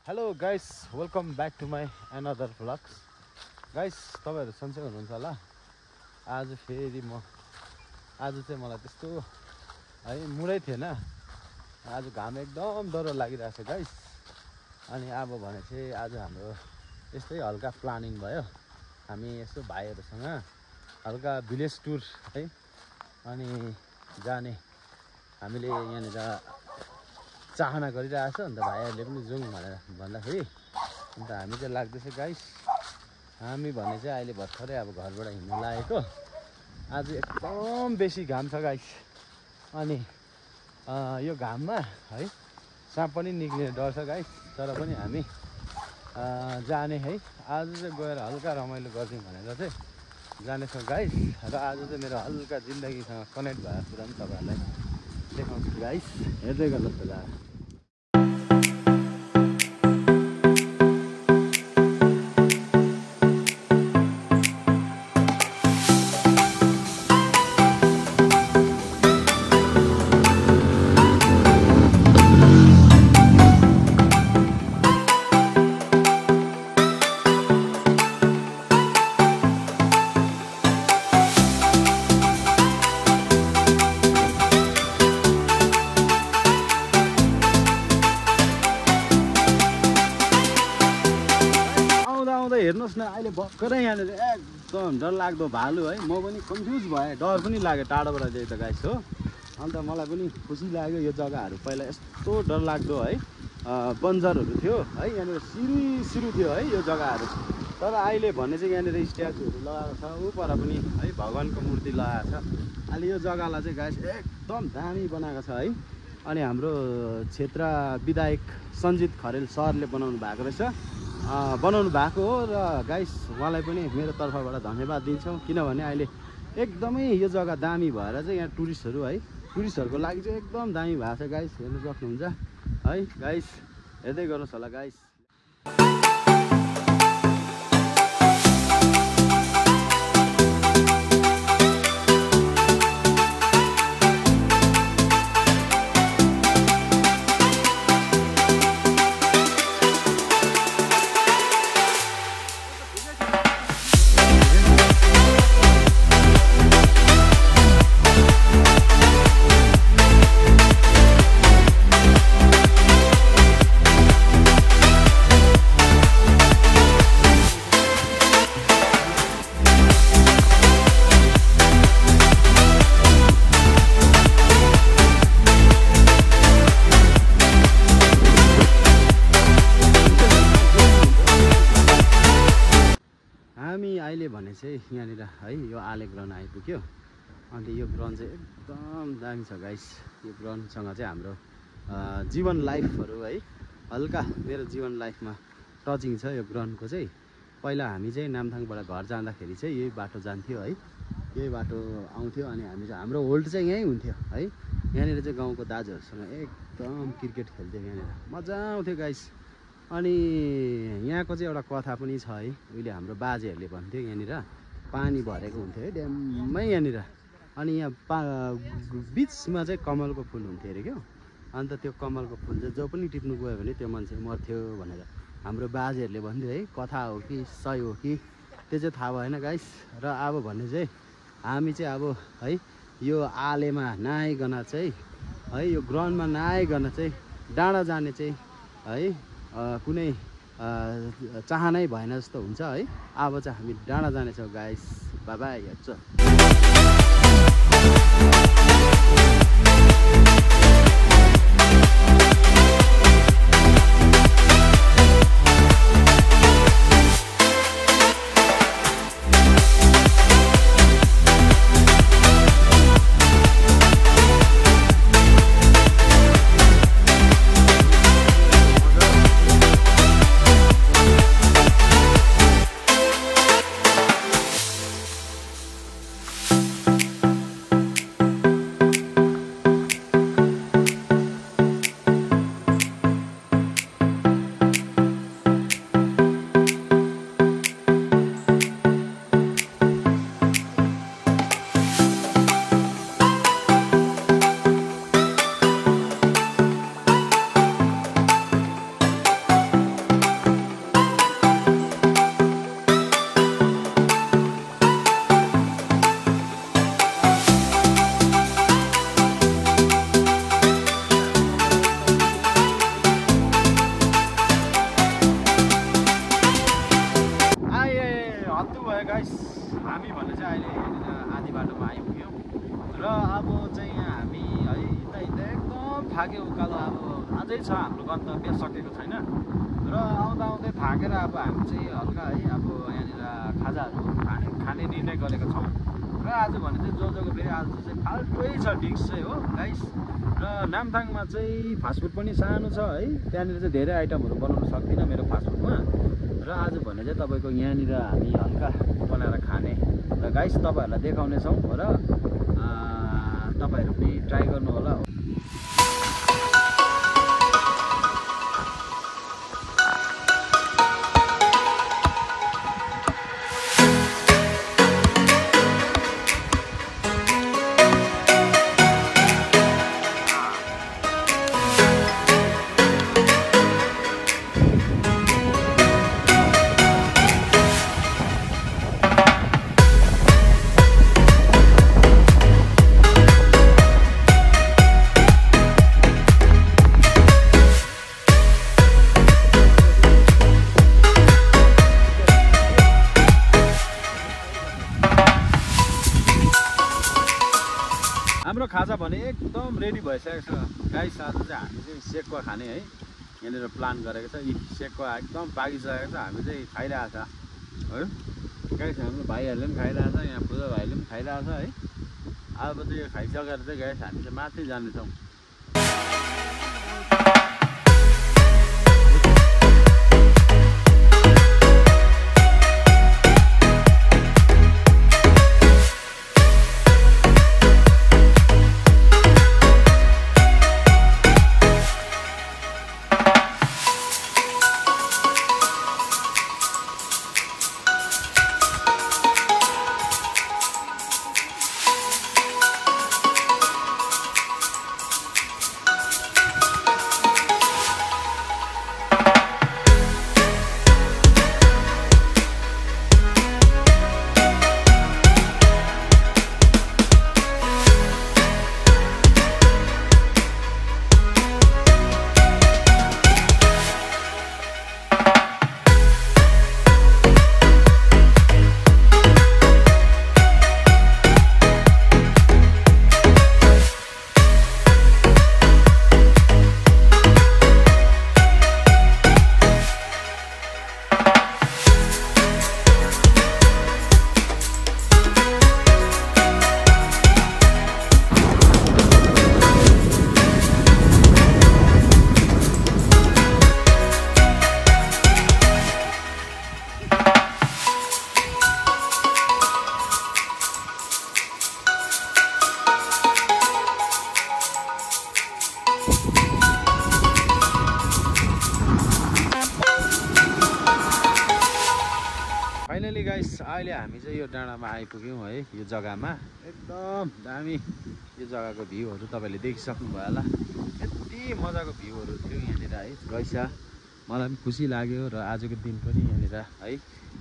Hello guys, welcome back to my another vlogs. Guys, तपाईँहरू सन्चै हुनुहुन्छ होला। आज चाहिँ मलाई त्यस्तो है मुडै थिएन। आज घाम एकदम डह्रो लागिरहेको छ गाइस। अनि अब भने चाहिँ आज हाम्रो यस्तै हल्का प्लानिङ भयो। हामी यसो भाइहरूसँग हल्का भिलेज टुर है अनि जाने हामीले यहाँनिर चाहना गरिरहेछ। अन्त भाइहरूले पनि जाउँ भनेर भन्दाखेरि अन्त हामी चाहिँ लाग्दैछ गाइस। हामी भने चाहिँ अहिले भर्खरै अब घरबाट हिँड्नु लागेको। आज एकदम बेसी घाम छ गाइस। अनि यो घाममा है साँप पनि निक्लिने डर छ गाइस। तर पनि हामी जाने है। आज चाहिँ गएर हल्का रमाइलो गरिदिउँ भनेर चाहिँ जानेछौँ गाइस। र आज चाहिँ मेरो हल्का जिन्दगीसँग कनेक्ट भएको कुरा पनि तपाईँहरूलाई देखाउँछु गाइस। हेर्दै गर्नुहोस् त दादा। हेर्नुहोस् न, अहिले भर्खरै यहाँनिर एकदम डरलाग्दो भालु है। म पनि कन्फ्युज भएँ, डर पनि लाग्यो टाढोबाट देख्दा गाइस हो। अन्त मलाई पनि खुसी लाग्यो। यो जग्गाहरू पहिला यस्तो डरलाग्दो है बन्जरहरू थियो है। यहाँनिर सिरु थियो है यो जग्गाहरू। तर अहिले भने चाहिँ यहाँनिर स्ट्याचुहरू लगाएको छ। ऊ पर पनि है भगवान्को मूर्ति लगाएको छ। अहिले यो जग्गालाई चाहिँ गाइस एकदम दामी बनाएको छ है। अनि हाम्रो क्षेत्र विधायक सञ्जित खरेल सरले बनाउनु भएको हो। र गाइस उहाँलाई पनि मेरो तर्फबाट धन्यवाद दिन्छौँ। किनभने अहिले एकदमै यो जग्गा दामी भएर चाहिँ यहाँ टुरिस्टहरूको लागि चाहिँ एकदम दामी भएको छ गाइस। हेर्नु सक्नुहुन्छ है गाइस। हेर्दै गर्नुहोस् होला गाइस। हामी अहिले भने चाहिँ यहाँनिर है यो आले ग्राउन्ड आइपुग्यो। अन्त यो ग्राउन्ड चाहिँ एकदम दामी छ गाइस। यो ग्राउन्डसँग चाहिँ हाम्रो जीवन लाइफहरू है हल्का मेरो जीवन लाइफमा टचिङ छ यो ग्राउन्डको चाहिँ। पहिला हामी चाहिँ नामथाङबाट घर जाँदाखेरि चाहिँ यही बाटो जान्थ्यो है। यही बाटो आउँथ्यो अनि हाम्रो होल्ड चाहिँ यहीँ हुन्थ्यो है। यहाँनिर चाहिँ गाउँको दाजुहरूसँग एकदम क्रिकेट खेल्थ्यो। यहाँनिर मजा आउँथ्यो गाइस। अनि यहाँको चाहिँ एउटा कथा पनि छ है। उहिले हाम्रो बाजेहरूले भन्थ्यो यहाँनिर पानी भरेको हुन्थ्यो है ड्याममै यहाँनिर। अनि यहाँ बिचमा चाहिँ कमलको फुल हुन्थ्यो अरे क्या। अन्त त्यो कमलको फुल चाहिँ जो पनि टिप्नु गयो भने त्यो मान्छे मर्थ्यो भनेर हाम्रो बाजेहरूले भन्थ्यो है। कथा हो कि सही हो कि त्यो चाहिँ थाहा भएन गाइस। र अब भने चाहिँ हामी चाहिँ अब है यो आलेमा नआइकन चाहिँ है यो ग्राउन्डमा नआइकन चाहिँ डाँडा जाने चाहिँ है कुनै चाहनै भएन जस्तो हुन्छ है। अब चाहिँ हामी डाँडा जानेछौँ गाइस। By by. हेर्छ उकालो अब अझै छ हाम्रो गन्तव्य सकेको छैन र आउँदा आउँदै थाकेर अब हामी चाहिँ हल्का है अब यहाँनिर खाजाहरू खाने निर्णय गरेको छौँ र आज भने चाहिँ जोको फेरि आज चाहिँ फाल्टै छ डिस चाहिँ हो गाइस र नामथाङमा चाहिँ फास्टफुड पनि सानो छ है त्यहाँनिर चाहिँ धेरै आइटमहरू बनाउन सक्दिनँ मेरो फास्टफुडमा र आज भने चाहिँ तपाईँको यहाँनिर हामी हल्का बनाएर खाने र गाइस तपाईँहरूलाई देखाउनेछौँ र तपाईँहरू पनि ट्राई गर्नु होला। हाम्रो खाजा भने एकदम रेडी भइसकेको छ गाइस। आज चाहिँ हामी चाहिँ सेकुवा खाने है यहाँनिर प्लान गरेको छ। यी सेकुवा एकदम पाकिसकेको छ, हामी चाहिँ खाइरहेको छ है गाइस। हाम्रो भाइहरूले पनि खाइरहेको छ, यहाँ पूजा भाइले पनि खाइरहेको छ है। अब चाहिँ यो खाइसकेर चाहिँ गाइस हामी चाहिँ माथि जानेछौँ। फाइनली गाइस अहिले हामी चाहिँ यो डाँडामा आइपुग्यौँ है। यो जग्गामा एकदम दामी यो जग्गाको भ्यूहरू तपाईँले देखिसक्नुभयो होला। यति मजाको भ्यूहरू थियो यहाँनिर है गाइस। मलाई पनि खुसी लाग्यो र आजको दिन पनि यहाँनिर है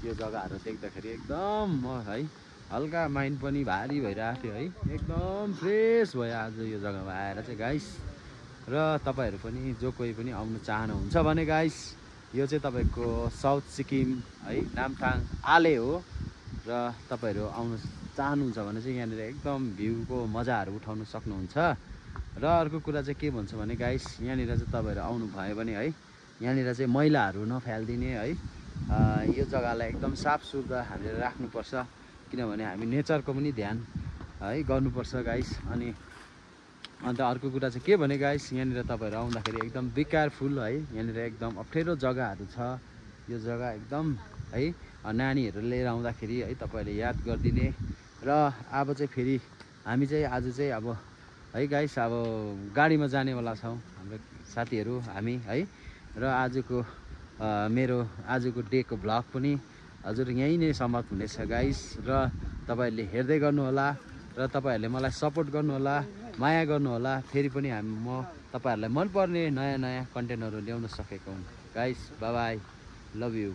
यो जग्गाहरू देख्दाखेरि एकदम है हल्का माइन्ड पनि भारी भइरहेको थियो है। एकदम फ्रेस भयो आज यो जग्गामा आएर चाहिँ गाइस। र तपाईँहरू पनि जो कोही पनि आउनु चाहनुहुन्छ भने गाइस यो चाहिँ तपाईँको साउथ सिक्किम है नामथाङ आले हो र तपाईँहरू आउनु चाहनुहुन्छ भने चाहिँ यहाँनिर एकदम भ्यूको मजाहरू उठाउन सक्नुहुन्छ। र अर्को कुरा चाहिँ के भन्छु भने गाइस यहाँनिर चाहिँ तपाईँहरू आउनु भयो भने है यहाँनिर चाहिँ मैलाहरू नफालिदिने है। यो जग्गालाई एकदम साफ सुग्घर हामीले राख्नुपर्छ किनभने हामी नेचरको पनि ध्यान है गर्नुपर्छ गाइस। अनि अन्त अर्को कुरा चाहिँ के भने गाइस यहाँनिर तपाईँहरू आउँदाखेरि एकदम बी केयरफुल है। यहाँनिर एकदम अप्ठ्यारो जग्गाहरू छ। यो जग्गा एकदम है नानीहरू लिएर आउँदाखेरि है तपाईँहरूले याद गरिदिने। र अब चाहिँ फेरि हामी चाहिँ आज चाहिँ अब है गाइस अब गाडीमा जानेवाला छौँ हाम्रो साथीहरू हामी है। र आजको मेरो आजको डेको भ्लग पनि हजुर यहीँ नै समाप्त हुनेछ गाइस। र तपाईँहरूले हेर्दै गर्नुहोला र तपाईँहरूले मलाई सपोर्ट गर्नुहोला, माया गर्नुहोला। फेरि पनि म तपाईँहरूलाई मनपर्ने नयाँ नयाँ कन्टेन्टहरू ल्याउन सकेको हुँ guys. By by, love you.